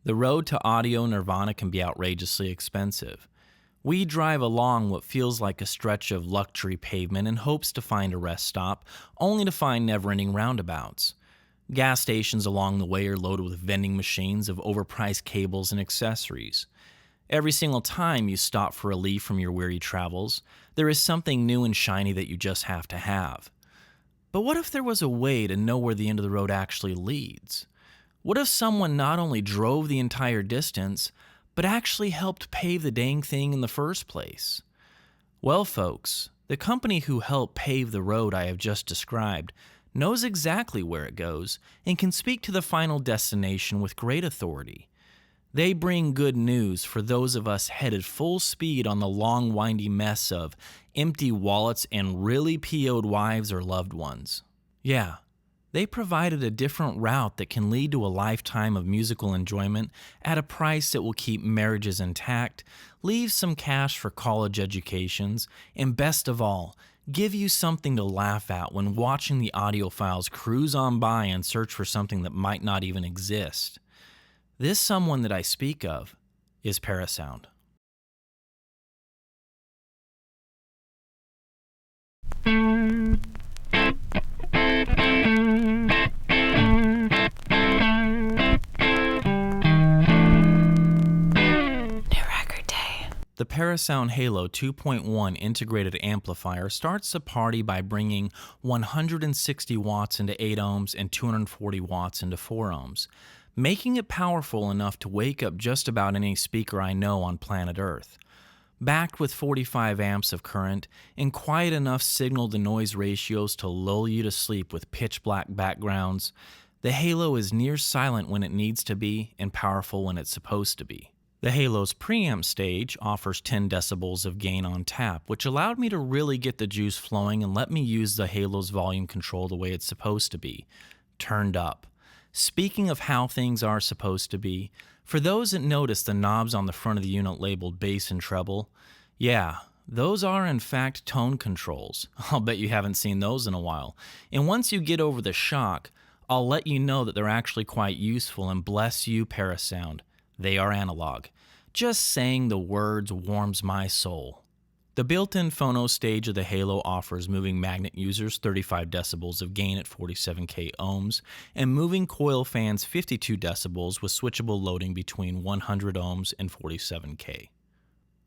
The road to audio nirvana can be outrageously expensive. We drive along what feels like a stretch of luxury pavement in hopes to find a rest stop, only to find never-ending roundabouts. Gas stations along the way are loaded with vending machines of overpriced cables and accessories. Every single time you stop for relief from your weary travels, there is something new and shiny that you just have to have. But what if there was a way to know where the end of the road actually leads? What if someone not only drove the entire distance, but actually helped pave the dang thing in the first place? Well, folks, the company who helped pave the road I have just described knows exactly where it goes and can speak to the final destination with great authority. They bring good news for those of us headed full speed on the long, windy mess of empty wallets and really PO'd wives or loved ones. Yeah, they provided a different route that can lead to a lifetime of musical enjoyment at a price that will keep marriages intact, leave some cash for college educations, and best of all, give you something to laugh at when watching the audiophiles cruise on by and search for something that might not even exist. This someone that I speak of is Parasound. The Parasound Halo 2.1 integrated amplifier starts the party by bringing 160 watts into 8 ohms and 240 watts into 4 ohms, making it powerful enough to wake up just about any speaker I know on planet Earth. Backed with 45 amps of current and quiet enough signal-to-noise ratios to lull you to sleep with pitch-black backgrounds, the Halo is near silent when it needs to be and powerful when it's supposed to be. The Halo's Preamp stage offers 10 decibels of gain on tap, which allowed me to really get the juice flowing and let me use the Halo's volume control the way it's supposed to be, turned up. Speaking of how things are supposed to be, for those that notice the knobs on the front of the unit labeled bass and treble, yeah, those are in fact tone controls. I'll bet you haven't seen those in a while. And once you get over the shock, I'll let you know that they're actually quite useful, and bless you, Parasound. They are analog. Just saying the words warms my soul. The built-in phono stage of the Halo offers moving magnet users 35 decibels of gain at 47K ohms and moving coil fans 52 decibels with switchable loading between 100 ohms and 47K.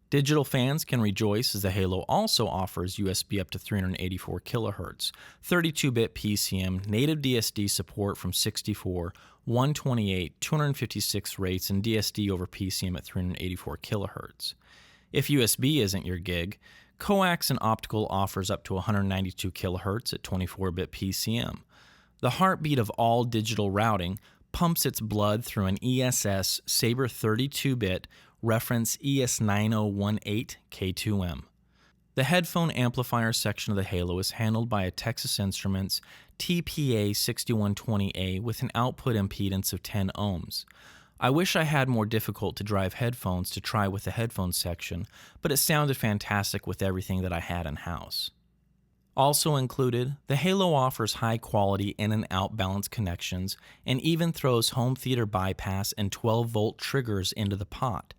Digital fans can rejoice as the Halo also offers USB up to 384 kHz, 32-bit PCM, native DSD support from 64, 128, 256 rates, and DSD over PCM at 384 kHz. If USB isn't your gig, coax and optical offers up to 192 kHz at 24-bit PCM. The heartbeat of all digital routing pumps its blood through an ESS Sabre 32-bit reference ES9018 K2M. The headphone amplifier section of the Halo is handled by a Texas Instruments TPA6120A with an output impedance of 10 ohms. I wish I had more difficult to drive headphones to try with the headphones section, but it sounded fantastic with everything that I had in-house. Also included, the Halo offers high-quality in- and out-balance connections and even throws home theater bypass and 12-volt triggers into the pot.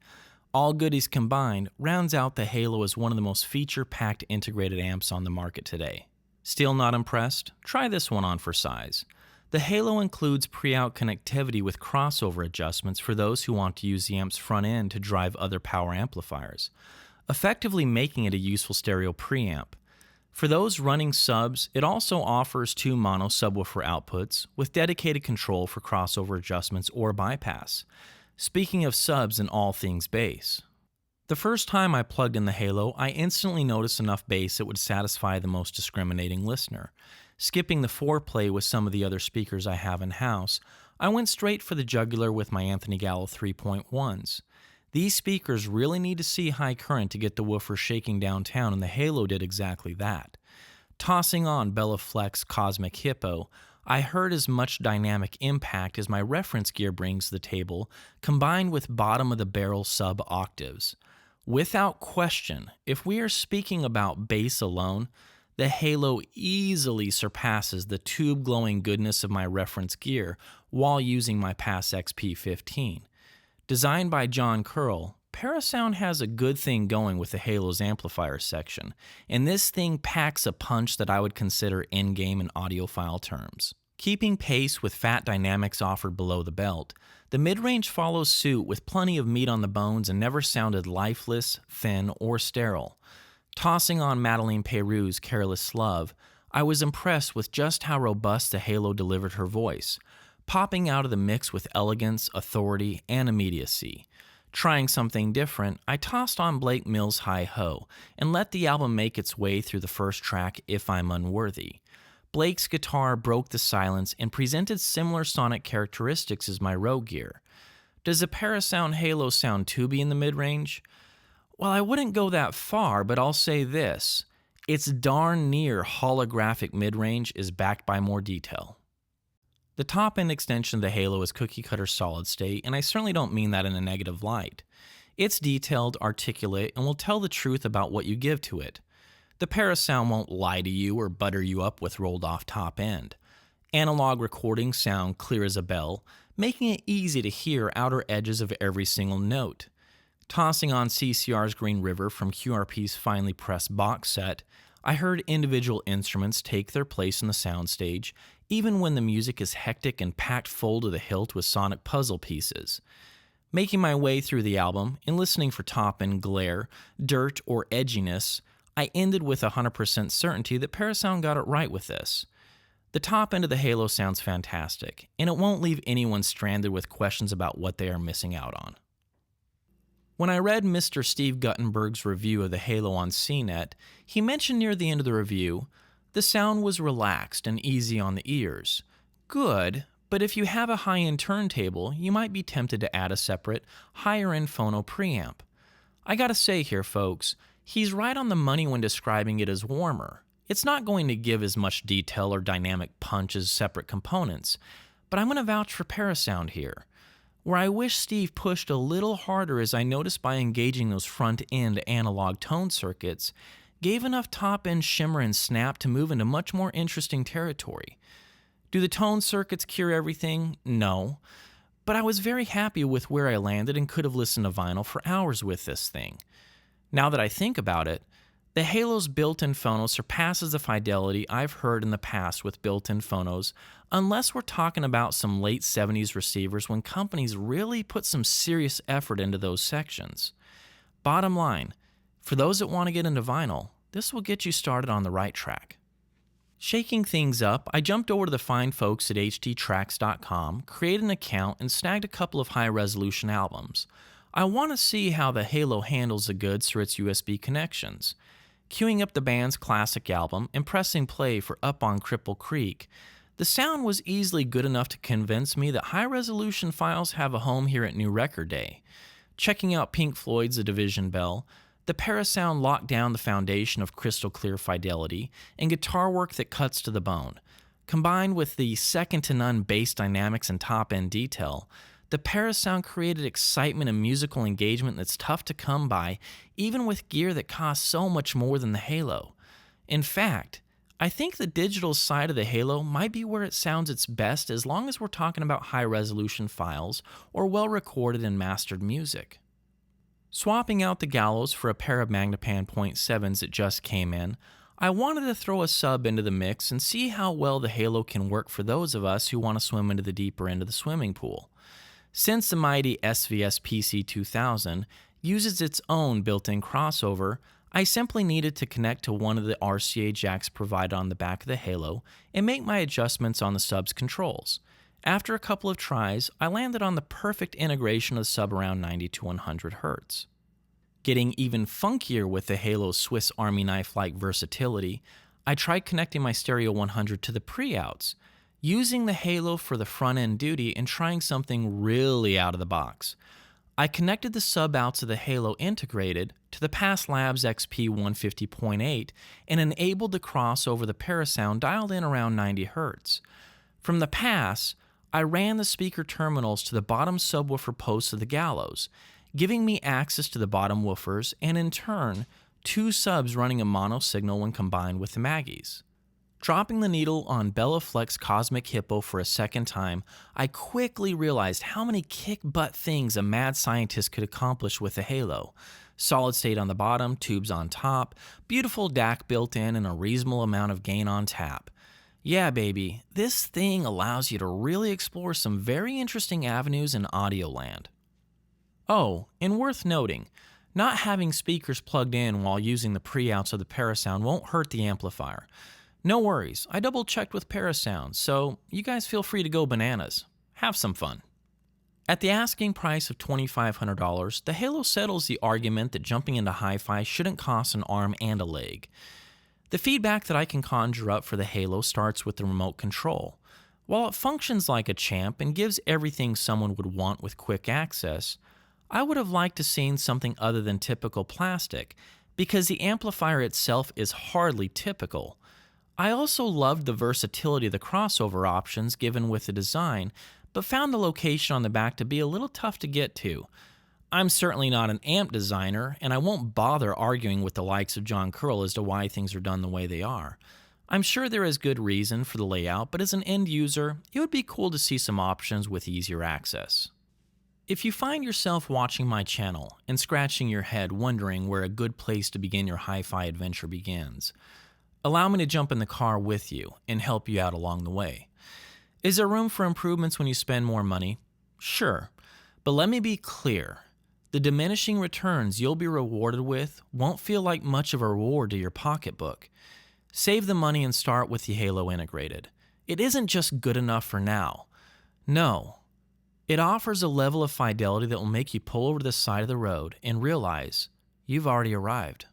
All goodies combined rounds out the Halo as one of the most feature-packed integrated amps on the market today. Still not impressed? Try this one on for size. The Halo includes pre-out connectivity with crossover adjustments for those who want to use the amp's front end to drive other power amplifiers, effectively making it a useful stereo preamp. For those running subs, it also offers 2 mono subwoofer outputs with dedicated control for crossover adjustments or bypass. Speaking of subs and all things bass, the first time I plugged in the Halo, I instantly noticed enough bass that would satisfy the most discriminating listener. Skipping the foreplay with some of the other speakers I have in-house, I went straight for the jugular with my Anthony Gallo 3.1s. These speakers really need to see high current to get the woofer shaking downtown, and the Halo did exactly that. Tossing on Bella Flex Cosmic Hippo, I heard as much dynamic impact as my reference gear brings to the table, combined with bottom-of-the-barrel sub-octaves. Without question, if we are speaking about bass alone, the Halo easily surpasses the tube-glowing goodness of my reference gear while using my Pass XP15. Designed by John Curl, Parasound has a good thing going with the Halo's amplifier section, and this thing packs a punch that I would consider in-game in audiophile terms. Keeping pace with fat dynamics offered below the belt, the mid-range follows suit with plenty of meat on the bones and never sounded lifeless, thin, or sterile. Tossing on Madeleine Peyroux's Careless Love, I was impressed with just how robust the Halo delivered her voice, popping out of the mix with elegance, authority, and immediacy. Trying something different, I tossed on Blake Mills' Hi-Ho and let the album make its way through the first track, If I'm Unworthy. Blake's guitar broke the silence and presented similar sonic characteristics as my Rogue gear. Does the Parasound Halo sound tubey in the mid-range? Well, I wouldn't go that far, but I'll say this. Its darn near holographic mid-range is backed by more detail. The top-end extension of the Halo is cookie-cutter solid state, and I certainly don't mean that in a negative light. It's detailed, articulate, and will tell the truth about what you give to it. The Parasound won't lie to you or butter you up with rolled-off top end. Analog recordings sound clear as a bell, making it easy to hear outer edges of every single note. Tossing on CCR's Green River from QRP's finely pressed box set, I heard individual instruments take their place in the soundstage, even when the music is hectic and packed full to the hilt with sonic puzzle pieces. Making my way through the album and listening for top-end glare, dirt, or edginess, I ended with 100% certainty that Parasound got it right with this. The top end of the Halo sounds fantastic, and it won't leave anyone stranded with questions about what they are missing out on. When I read Mr. Steve Guttenberg's review of the Halo on CNET, he mentioned near the end of the review, the sound was relaxed and easy on the ears. Good, but if you have a high-end turntable, you might be tempted to add a separate, higher-end phono preamp. I gotta say here, folks, he's right on the money when describing it as warmer. It's not going to give as much detail or dynamic punch as separate components, but I'm going to vouch for Parasound here. Where I wish Steve pushed a little harder, as I noticed by engaging those front-end analog tone circuits, gave enough top-end shimmer and snap to move into much more interesting territory. Do the tone circuits cure everything? No. But I was very happy with where I landed and could have listened to vinyl for hours with this thing. Now that I think about it, the Halo's built-in phono surpasses the fidelity I've heard in the past with built-in phonos, unless we're talking about some late 70s receivers when companies really put some serious effort into those sections. Bottom line, for those that want to get into vinyl, this will get you started on the right track. Shaking things up, I jumped over to the fine folks at hdtracks.com, created an account, and snagged a couple of high-resolution albums. I want to see how the Halo handles the goods through its USB connections. Queuing up the band's classic album and pressing play for Up on Cripple Creek, the sound was easily good enough to convince me that high-resolution files have a home here at New Record Day. Checking out Pink Floyd's The Division Bell, the Parasound locked down the foundation of crystal-clear fidelity and guitar work that cuts to the bone. Combined with the second-to-none bass dynamics and top-end detail, the Parasound created excitement and musical engagement that's tough to come by, even with gear that costs so much more than the Halo. In fact, I think the digital side of the Halo might be where it sounds its best as long as we're talking about high-resolution files or well-recorded and mastered music. Swapping out the Gallows for a pair of Magnepan .7s that just came in, I wanted to throw a sub into the mix and see how well the Halo can work for those of us who want to swim into the deeper end of the swimming pool. Since the mighty SVS PC2000 uses its own built-in crossover, I simply needed to connect to one of the RCA jacks provided on the back of the Halo and make my adjustments on the sub's controls. After a couple of tries, I landed on the perfect integration of the sub around 90 to 100 Hz. Getting even funkier with the Halo's Swiss Army knife-like versatility, I tried connecting my Stereo 100 to the pre-outs, using the Halo for the front-end duty and trying something really out of the box. I connected the sub-outs of the Halo integrated to the Pass Labs XP 150.8 and enabled the cross over the Parasound dialed in around 90 Hz. From the Pass, I ran the speaker terminals to the bottom subwoofer posts of the Gallows, giving me access to the bottom woofers and in turn, two subs running a mono signal when combined with the Maggies. Dropping the needle on Bellaflex Cosmic Hippo for a second time, I quickly realized how many kick-butt things a mad scientist could accomplish with a Halo. Solid state on the bottom, tubes on top, beautiful Dac built in, and a reasonable amount of gain on tap. Yeah, baby, this thing allows you to really explore some very interesting avenues in audio land. Oh, and worth noting, not having speakers plugged in while using the pre-outs of the Parasound won't hurt the amplifier. No worries, I double-checked with Parasound, so you guys feel free to go bananas. Have some fun. At the asking price of $2,500, the Halo settles the argument that jumping into hi-fi shouldn't cost an arm and a leg. The feedback that I can conjure up for the Halo starts with the remote control. While it functions like a champ and gives everything someone would want with quick access, I would have liked to seen something other than typical plastic, because the amplifier itself is hardly typical. I also loved the versatility of the crossover options given with the design, but found the location on the back to be a little tough to get to. I'm certainly not an amp designer, and I won't bother arguing with the likes of John Curl as to why things are done the way they are. I'm sure there is good reason for the layout, but as an end user, it would be cool to see some options with easier access. If you find yourself watching my channel and scratching your head wondering where a good place to begin your hi-fi adventure begins, allow me to jump in the car with you and help you out along the way. Is there room for improvements when you spend more money? Sure, but let me be clear. The diminishing returns you'll be rewarded with won't feel like much of a reward to your pocketbook. Save the money and start with the Halo integrated. It isn't just good enough for now. No, it offers a level of fidelity that will make you pull over to the side of the road and realize you've already arrived.